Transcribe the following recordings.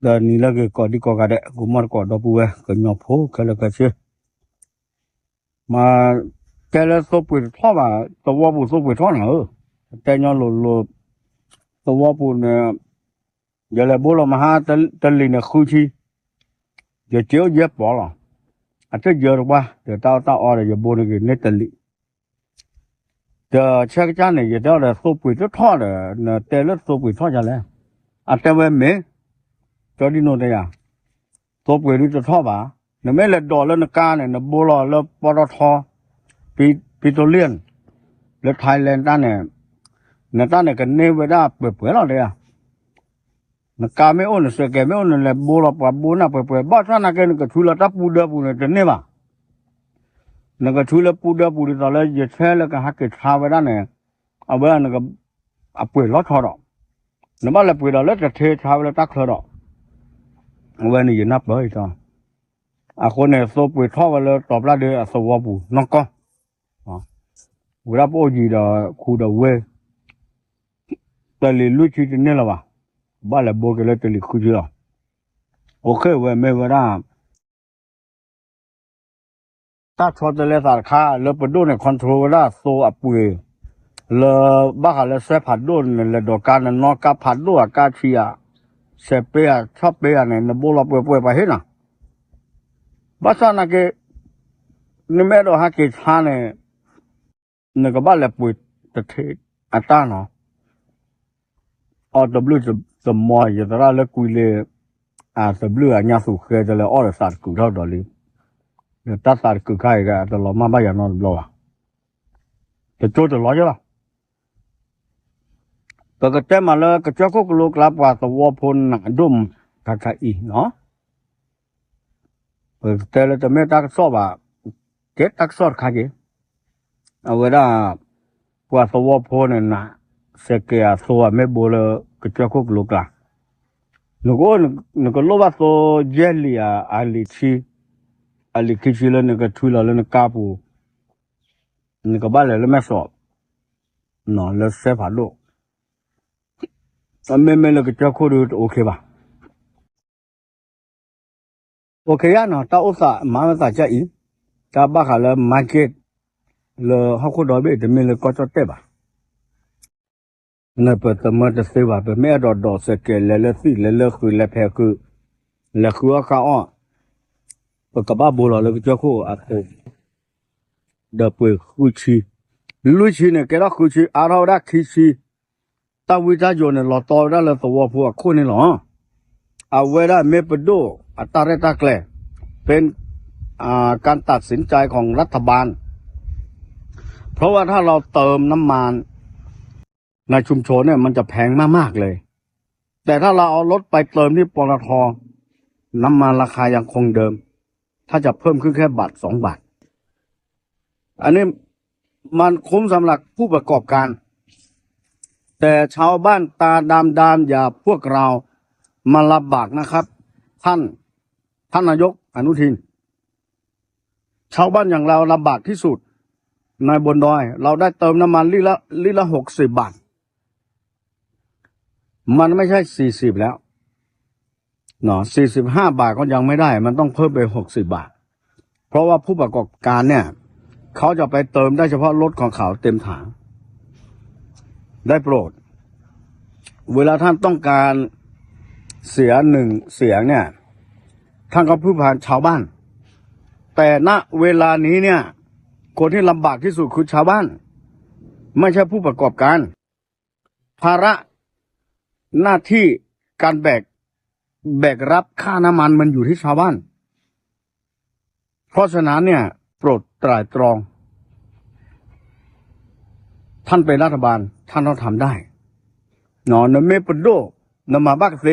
the Nilage got the Cogade, Gumar got the Bue, Ganyopo, Calacashe. Ma tell us up with Tava, the wobble soap with honor. Daniel the wobble Yalabola Maha, the Lina Kuchi, the Joe Yep Bola. I take Yoruba, the Tata order your body in Italy. The check Johnny, you tell the soap with the toddler, and the tailor soap with Toddler. After we me, Jody no they are. Soap with the Toba, the Mela dollar, the can, and the bull or love bottle, Pitolian, the Thailand done. Natana can never up with well there. The Kame on the second on the bull of Babuna, but one again got to let up with the never. Nagatula put up with the legend, tell like a hacket Havana, a well a put lot hot. No matter with a letter take how the duck her up. When you're not buried on. I couldn't soap with Tower top ladder as a wobble, knock off. Without all you could away. The Luchi de Nilava, Bala Bogaletally could you. Okay, well, maybe around. That's what the letter car, le pedone control that so up with le Bahala Sepadon, le Docan and Noka Padua, Gachia, Sepea, Chopea, and the bull up with Webahina. Basanake, no matter how it's Hane, Nagabala with the tate, Atano, or the blue, the more you look with as the blue and Yasu, the other side could out the leaf. The Tata could carry the Lomama non blower. The total lawyer. But the Temala, the Choco look up was the warpon doom, Kakai, no? But tell it the metak soba, get that sort kagi. Aweda was the warpon and Sekea, so a mebula, the Choco look like. Nukolova so jelly, Ali chi. Ali Kichila nigga Tula and Capu Nicabale le Meso. No, let's say hello. A meme like a chocolate okeba. Okay, no, Tausa, Mamata Jai, Tabacala market, Le Hokodobe, the Miller Cotta Teba. Never the mother seva, the maid or dog, le see, le look, le peku, le cuaca on. Kababula le Joko at home. The Puchi. Lucina get a Kuchi, Arada Kishi. Tawitajon and Lotora left the war for a Kunilon. A weather mepedo, a Tareta Clay. Pen Kantat Sinchai Kong Rataban. เพราะว่าถ้าเราเติมน้ำมันในชุมชนเนี่ยมันจะแพงมากๆเลยแต่ถ้าเราเอารถไปเติมที่ปตท.น้ำมันราคายังคงเดิมถ้าจะเพิ่มขึ้นแค่บาท2 บาทอันนี้มันคุ้มสำหรับผู้ประกอบการแต่ชาวบ้านตาดำๆอย่าพวกเรามาลำบากนะครับท่านนายกอนุทินชาวบ้านอย่างเราลำบากที่สุดในบนดอยเราได้เติมน้ำมันลิตรละ60 บาทมันไม่ใช่40แล้วเนาะ45 บาทก็ยังไม่ได้มันต้องเพิ่มไป60 บาทเพราะว่าผู้ประกอบการเนี่ยเขาจะไปเติมได้เฉพาะรถของเขาเต็มถังได้โปรดเวลาท่านต้องการเสีย1 เสียงเนี่ยท่านก็พึ่งพาชาวบ้านแต่ณเวลานี้เนี่ยคนที่ลำบากที่สุดคือชาวบ้านไม่ใช่ผู้ประกอบการภาระหน้าที่การแบกรับค่าน้ำมันมันอยู่ที่ชาวบ้านเพราะฉะนั้นเนี่ยโปรดตร่ตรองท่านเป็นรัฐบาลท่านต้องทำได้นอนเมปโดนมาบักเซ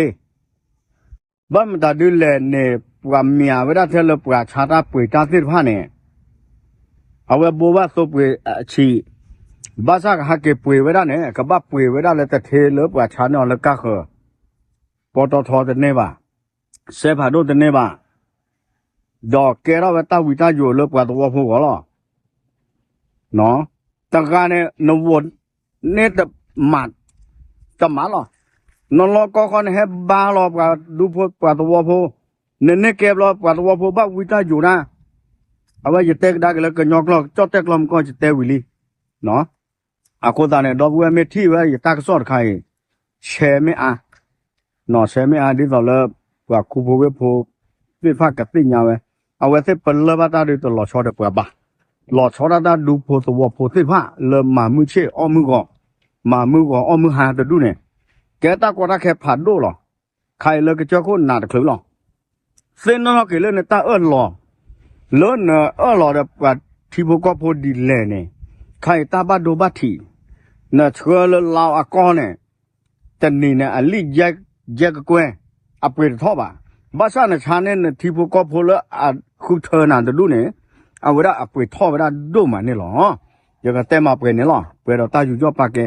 บ้านมันจะดูแลเนี่ยปวามียเวลาเธอเราปวาชาตาป่วยตาสิผ้าเนี่ยเอาไว้บัวว่าสุป่วยชีบาซักฮักเก็บป่วยไว้ได้เนี่ยกับบ้าป่วยไว้ได้เลยแต่เทเลือปวาชาเนาะแล้วก็คือปตท.จะเนี่ยว่าเซฟหาโดจะเนี่ยว่าดอกแกเราไว้ตาวิตาอยู่เลือปวาตัวพวกเราเนาะต่างกันเนี่ยนวนเนี่ยแต่หมัดจะหมาหรอ นอลก็คนให้บ้าลอบกับดูพวกปาตัวโพเน้นเก็บลอบปาตัวโพบ้าวิตาอยู่นะเอาไว้จะเตะได้ก็แล้วก็ยอกลอกจอดเตะลมก็จะเตะวิลีเนาะอาโคตาเนี่ยดอกบัวเมที่ไว้อย่าตากสอดใครแชร์ไม่อ่ะเนาะแชร์ไม่อ่ะที่ต่อเลยว่าคูโพเวโพวิภาคกับติ่งยาวไว้เอาไว้เสร็จเป็นเลยว่าตาดูตลอดชอดเด็กว่าบ้าหลอดชอดตาดูโพตัวโพที่ผ้าเริ่มมามือเชี่ยอ้อมือก่อนมามือก่อนอ้อมือหาแต่ดูเนี่ยแกตากว่าตาแค่ผ่านดูหรอใครเลยก็เจ้าคนหนาตะคลือหรอเส้นนั้นเราเกิดเรื่องในตาหลอเลื่อนหลอเด็กว่าที่พวกก็พอดีเลยเนี่ยใครตาบ้าดูบ้าทีเนี่ยเชื่อเลยเราอากรเนี่ยแต่นี่เนี่ยอลิแยกกวนอเปิดท่อบ่าบ้านซ่าเนี่ยชาเนี่ยที่พวกก็พอแล้วคือเธอหนาตะดูเนี่ยเอาไว้ได้อเปิดท่อไว้ได้ดูมันนี่หรออย่างกับเต็มมาเปิดนี่หรอเปิดเราตาอยู่จ่อปากแก